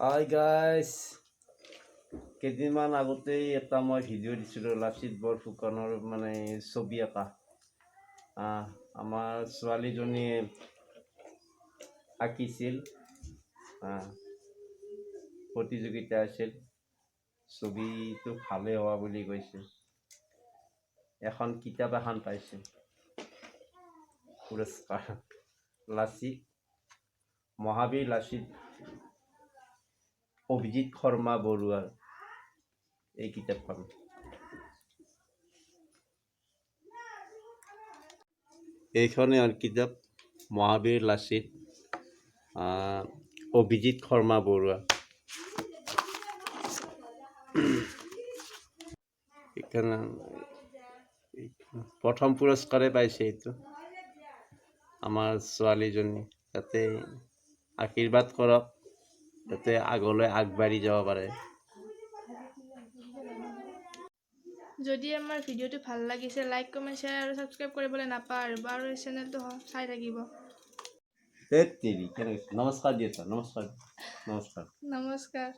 Hi guys, কেইদিনমান আগতেই এটা মই ভিডিঅ' দিছিলোঁ লাচিত বৰফুকনৰ মানে ছবি আঁকা। আমাৰ ছোৱালীজনীয়ে আঁকিছিল, প্ৰতিযোগিতা আছিল, ছবিটো ভালেই হোৱা বুলি কৈছে। এখন কিতাপ এখন পাইছে পুৰস্কাৰ, মহাবীৰ লাচিত অভিজিত শৰ্মা বৰুৱাৰ এই কিতাপখন। এইখনে আৰু কিতাপ মহাবীৰ লাচিত অভিজিত শৰ্মা বৰুৱা। প্ৰথম পুৰস্কাৰে পাইছে এইটো আমাৰ ছোৱালীজনী। যাতে আশীৰ্বাদ কৰক, যাতে আগলৈ আগবাঢ়ি যাব পাৰে। যদি আমাৰ ভিডিঅ'টো ভাল লাগিছে লাইক কমেণ্ট শ্বেয়াৰ আৰু ছাবস্ক্ৰাইব কৰিবলৈ নাপাহৰিব আৰু এই চেনেলটো চাই থাকিব। নমস্কাৰ দিয়া, নমস্কাৰ। নমস্কাৰ।